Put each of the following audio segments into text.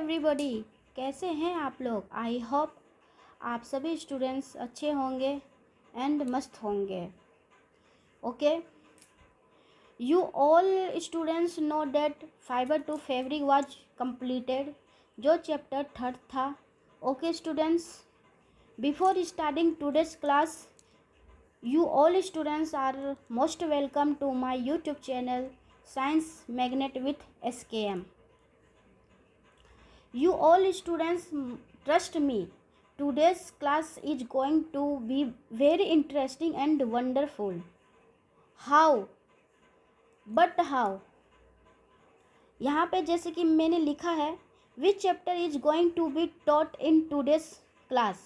Everybody, कैसे हैं आप लोग। आई होप आप सभी स्टूडेंट्स अच्छे होंगे एंड मस्त होंगे। Okay, you all students know that fibre to fabric was completed, जो चैप्टर 3 था। Okay students, before starting today's class, you all students are most welcome to my YouTube channel Science Magnet with SKM. You all students trust me. Today's class is going to be very interesting and wonderful. How? But how? यहाँ पे जैसे कि मैंने लिखा है, which chapter is going to be taught in today's class.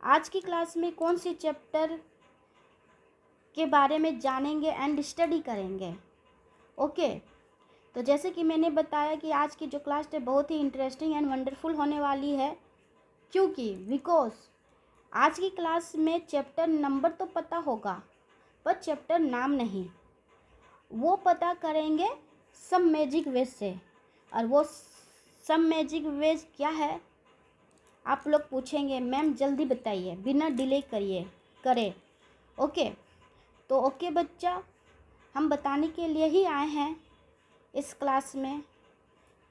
आज की class में कौन सी चैप्टर के बारे में जानेंगे एंड स्टडी करेंगे। ओके, तो जैसे कि मैंने बताया कि आज की जो क्लास है बहुत ही इंटरेस्टिंग एंड वंडरफुल होने वाली है, क्योंकि बिकॉज आज की क्लास में चैप्टर नंबर तो पता होगा पर चैप्टर नाम नहीं, वो पता करेंगे सब मैजिक वेज से। और वो सब मैजिक वेज क्या है आप लोग पूछेंगे, मैम जल्दी बताइए, बिना डिले करे। ओके, तो ओके बच्चा, हम बताने के लिए ही आए हैं इस क्लास में।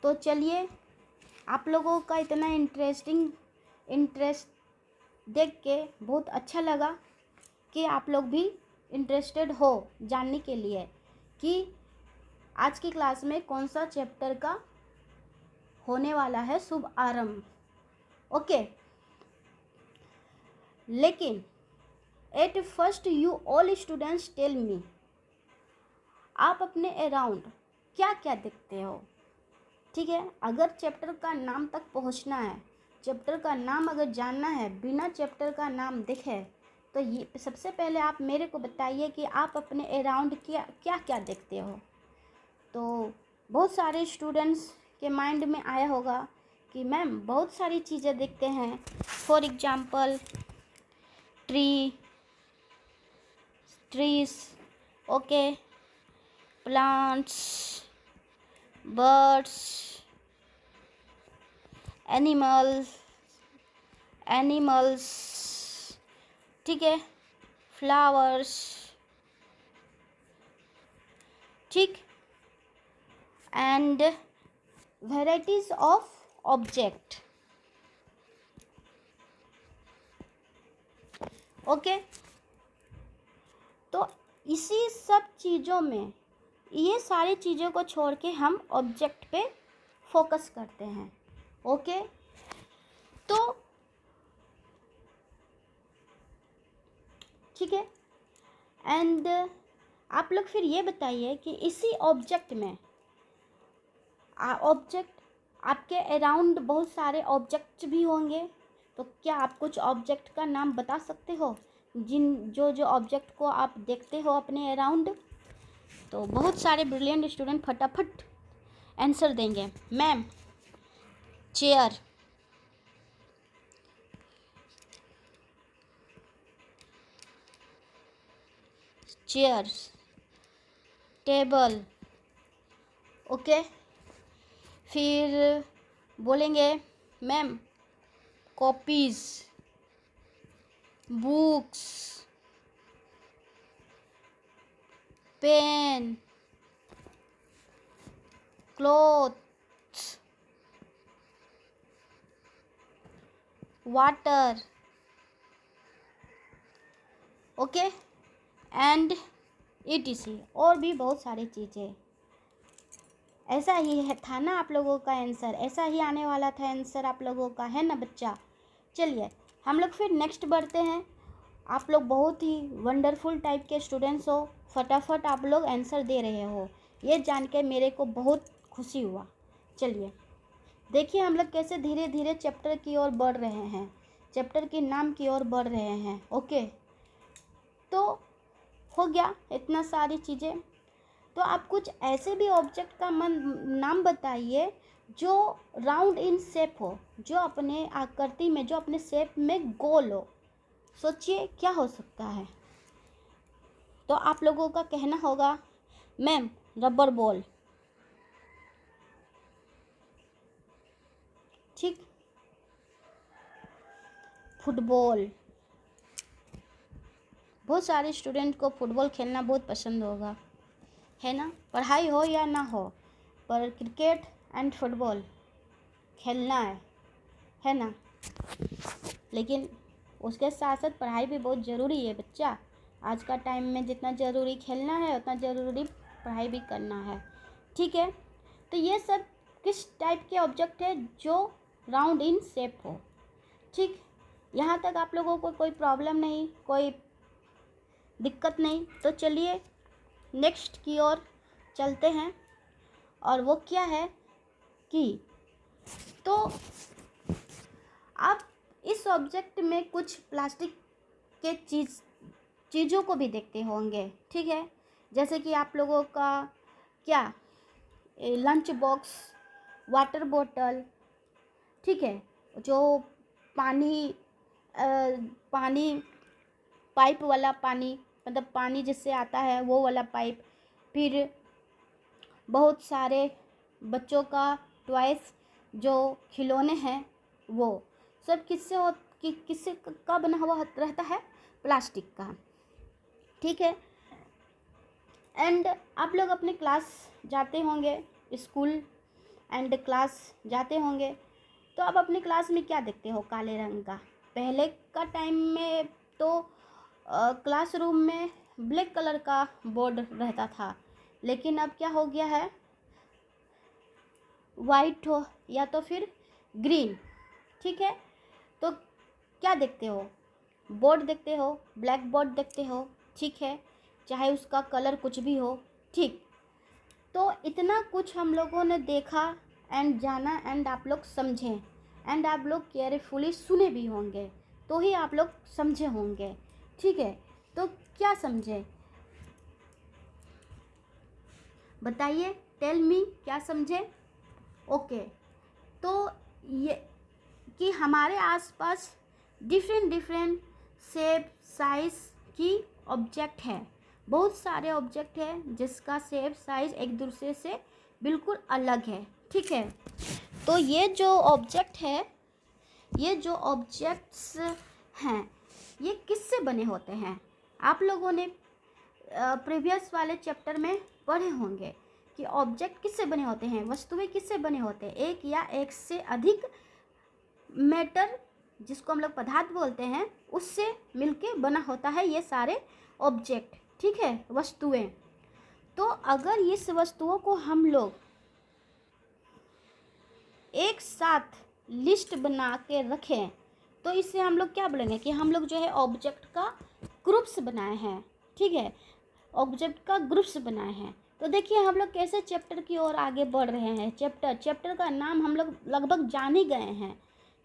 तो चलिए, आप लोगों का इतना इंटरेस्ट देख के बहुत अच्छा लगा कि आप लोग भी इंटरेस्टेड हो जानने के लिए कि आज की क्लास में कौन सा चैप्टर का होने वाला है शुभ आरंभ। ओके, लेकिन at first you all students tell me, आप अपने अराउंड क्या क्या देखते हो। ठीक है, अगर चैप्टर का नाम तक पहुंचना है, चैप्टर का नाम अगर जानना है बिना चैप्टर का नाम देखे, तो ये सबसे पहले आप मेरे को बताइए कि आप अपने अराउंड क्या क्या देखते हो। तो बहुत सारे स्टूडेंट्स के माइंड में आया होगा कि मैम बहुत सारी चीज़ें देखते हैं, for example trees, okay, plants, birds, animals, ठीक है, flowers, ठीक, and varieties of object. Okay, तो इसी सब चीज़ों में ये सारी चीज़ों को छोड़ के हम ऑब्जेक्ट पे फोकस करते हैं। ओके, तो ठीक है, एंड आप लोग फिर ये बताइए कि इसी ऑब्जेक्ट में ऑब्जेक्ट आपके अराउंड बहुत सारे ऑब्जेक्ट्स भी होंगे, तो क्या आप कुछ ऑब्जेक्ट का नाम बता सकते हो जो ऑब्जेक्ट को आप देखते हो अपने अराउंड। तो बहुत सारे ब्रिलियंट स्टूडेंट फटाफट आंसर देंगे। मैम चेयर, टेबल, ओके, फिर बोलेंगे ma'am copies, books, pen, clothes, water, okay, and ETC, और भी बहुत सारी चीज़ें। ऐसा ही है था ना आप लोगों का आंसर, ऐसा ही आने वाला था आंसर आप लोगों का, है ना बच्चा। चलिए हम लोग फिर नेक्स्ट बढ़ते हैं। आप लोग बहुत ही वंडरफुल टाइप के स्टूडेंट्स हो, फटाफट आप लोग आंसर दे रहे हो, ये जान के मेरे को बहुत खुशी हुआ। चलिए देखिए हम लोग कैसे धीरे धीरे चैप्टर की ओर बढ़ रहे हैं, चैप्टर के नाम की ओर बढ़ रहे हैं। ओके, तो हो गया इतना सारी चीज़ें। तो आप कुछ ऐसे भी ऑब्जेक्ट का नाम बताइए जो राउंड इन शेप हो, जो अपने आकृति में, जो अपने शेप में गोल हो। सोचिए क्या हो सकता है। तो आप लोगों का कहना होगा मैम रबर बॉल, ठीक। फुटबॉल, बहुत सारे स्टूडेंट को फुटबॉल खेलना बहुत पसंद होगा, है ना, पढ़ाई हो या ना हो, पर क्रिकेट एंड फुटबॉल खेलना है ना। लेकिन उसके साथ साथ पढ़ाई भी बहुत ज़रूरी है बच्चा। आज का टाइम में जितना ज़रूरी खेलना है उतना ज़रूरी पढ़ाई भी करना है, ठीक है। तो ये सब किस टाइप के ऑब्जेक्ट है, जो राउंड इन शेप हो, ठीक। यहाँ तक आप लोगों को कोई प्रॉब्लम नहीं, कोई दिक्कत नहीं। तो चलिए नेक्स्ट की ओर चलते हैं, और वो क्या है कि तो आप इस ऑब्जेक्ट में कुछ प्लास्टिक के चीज़ों को भी देखते होंगे, ठीक है। जैसे कि आप लोगों का क्या, लंच बॉक्स, वाटर बॉटल, ठीक है, जो पानी पानी पाइप वाला पानी, मतलब पानी जिससे आता है वो वाला पाइप, फिर बहुत सारे बच्चों का टॉयस, जो खिलौने हैं, वो सब किससे का बना हुआ रहता है, प्लास्टिक का, ठीक है। एंड आप लोग अपने क्लास जाते होंगे, स्कूल एंड क्लास जाते होंगे, तो आप अपनी क्लास में क्या देखते हो, काले रंग का। पहले का टाइम में तो क्लासरूम में ब्लैक कलर का बोर्ड रहता था, लेकिन अब क्या हो गया है, वाइट हो या तो फिर ग्रीन, ठीक है। तो क्या देखते हो, बोर्ड देखते हो, ब्लैक बोर्ड देखते हो, ठीक है, चाहे उसका कलर कुछ भी हो, ठीक। तो इतना कुछ हम लोगों ने देखा एंड जाना एंड आप लोग समझे एंड आप लोग केयरफुली सुने भी होंगे, तो ही आप लोग समझे होंगे, ठीक है। तो क्या समझे, बताइए, टेल मी, क्या समझे। ओके, तो ये कि हमारे आसपास डिफरेंट शेप साइज़ की ऑब्जेक्ट है, बहुत सारे ऑब्जेक्ट है जिसका शेप साइज़ एक दूसरे से बिल्कुल अलग है, ठीक है। तो ये जो ऑब्जेक्ट है, ये जो ऑब्जेक्ट्स हैं, ये किससे बने होते हैं। आप लोगों ने प्रीवियस वाले चैप्टर में पढ़े होंगे कि ऑब्जेक्ट किससे बने होते हैं, वस्तुएं किससे बने होते हैं, एक या एक से अधिक मैटर, जिसको हम लोग पदार्थ बोलते हैं, उससे मिलके बना होता है ये सारे ऑब्जेक्ट, ठीक है, वस्तुएं। तो अगर इस वस्तुओं को हम लोग एक साथ लिस्ट बना के रखें, तो इससे हम लोग क्या बोलेंगे कि हम लोग जो है ऑब्जेक्ट का ग्रुप्स बनाए हैं, ठीक है, ऑब्जेक्ट का ग्रुप्स बनाए हैं। तो देखिए हम लोग कैसे चैप्टर की ओर आगे बढ़ रहे हैं। चैप्टर का नाम हम लोग लगभग जान ही गए हैं,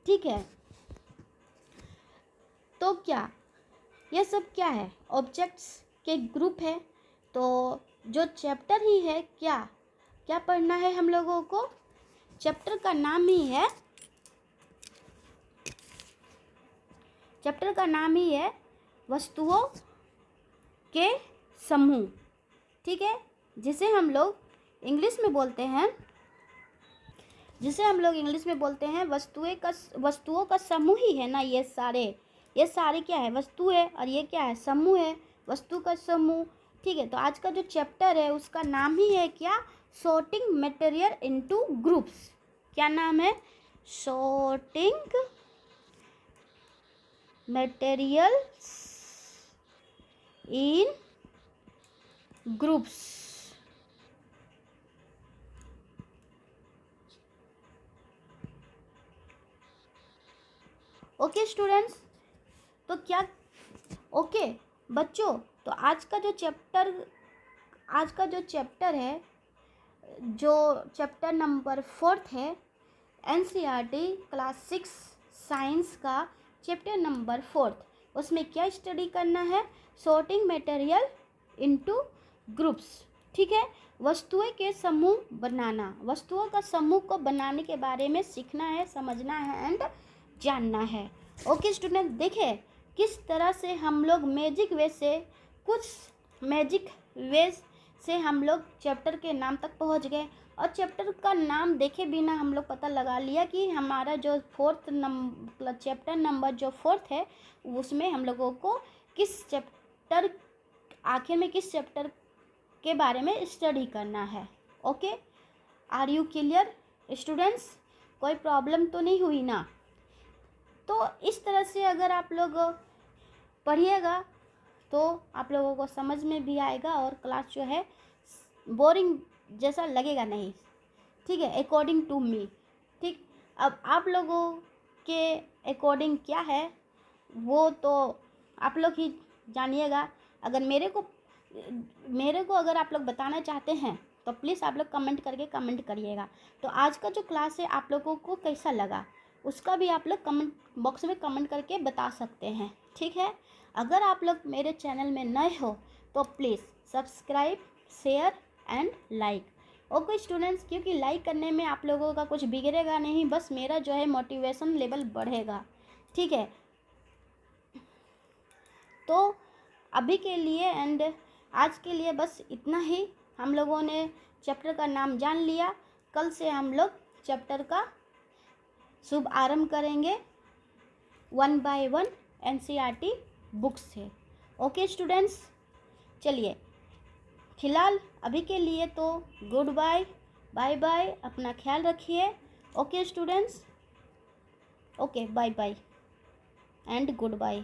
ठीक है। तो क्या ये सब क्या है, ऑब्जेक्ट्स के ग्रुप है। तो जो चैप्टर ही है, क्या क्या पढ़ना है हम लोगों को, चैप्टर का नाम ही है वस्तुओं के समूह, ठीक है, जिसे हम लोग इंग्लिश में बोलते हैं वस्तुओं का समूह ही है ना। ये सारे क्या है, वस्तु है, और ये क्या है, समूह है, वस्तु का समूह, ठीक है। तो आज का जो चैप्टर है उसका नाम ही है क्या, सॉर्टिंग मटेरियल इनटू ग्रुप्स। क्या नाम है, sorting materials in groups. Okay students, तो क्या ओके बच्चों, तो आज का जो चैप्टर है, जो चैप्टर नंबर 4 है, एनसीईआरटी क्लास 6 साइंस का चैप्टर नंबर 4, उसमें क्या स्टडी करना है, सॉर्टिंग मटेरियल इनटू ग्रुप्स, ठीक है। वस्तुओं के समूह बनाना, वस्तुओं का समूह को बनाने के बारे में सीखना है, समझना है एंड जानना है। ओके स्टूडेंट, देखिए किस तरह से हम लोग मैजिक वे से हम लोग चैप्टर के नाम तक पहुंच गए, और चैप्टर का नाम देखे बिना हम लोग पता लगा लिया कि हमारा जो चैप्टर नंबर जो 4 है उसमें हम लोगों को किस चैप्टर, आखिर में किस चैप्टर के बारे में स्टडी करना है। Okay, are you clear students? कोई प्रॉब्लम तो नहीं हुई ना? तो इस तरह से अगर आप लोग पढ़िएगा तो आप लोगों को समझ में भी आएगा और क्लास जो है बोरिंग जैसा लगेगा नहीं। ठीक है, अकॉर्डिंग टू मी। ठीक, अब आप लोगों के अकॉर्डिंग क्या है वो तो आप लोग ही जानिएगा। अगर मेरे को अगर आप लोग बताना चाहते हैं तो प्लीज़ आप लोग कमेंट करिएगा। तो आज का जो क्लास है आप लोगों को कैसा लगा उसका भी आप लोग कमेंट बॉक्स में कमेंट करके बता सकते हैं। ठीक है, अगर आप लोग मेरे चैनल में नए हो तो please subscribe, share and like. Okay students, क्योंकि लाइक करने में आप लोगों का कुछ बिगड़ेगा नहीं, बस मेरा जो है मोटिवेशन लेवल बढ़ेगा। ठीक है, तो अभी के लिए एंड आज के लिए बस इतना ही। हम लोगों ने चैप्टर का नाम जान लिया। कल से हम लोग चैप्टर का शुभ आरंभ करेंगे 1 बाय 1 NCERT बुक्स से। ओके स्टूडेंट्स, चलिए फिलहाल अभी के लिए तो गुड बाय, बाय बाय, अपना ख्याल रखिए। Okay students, okay bye bye and good bye.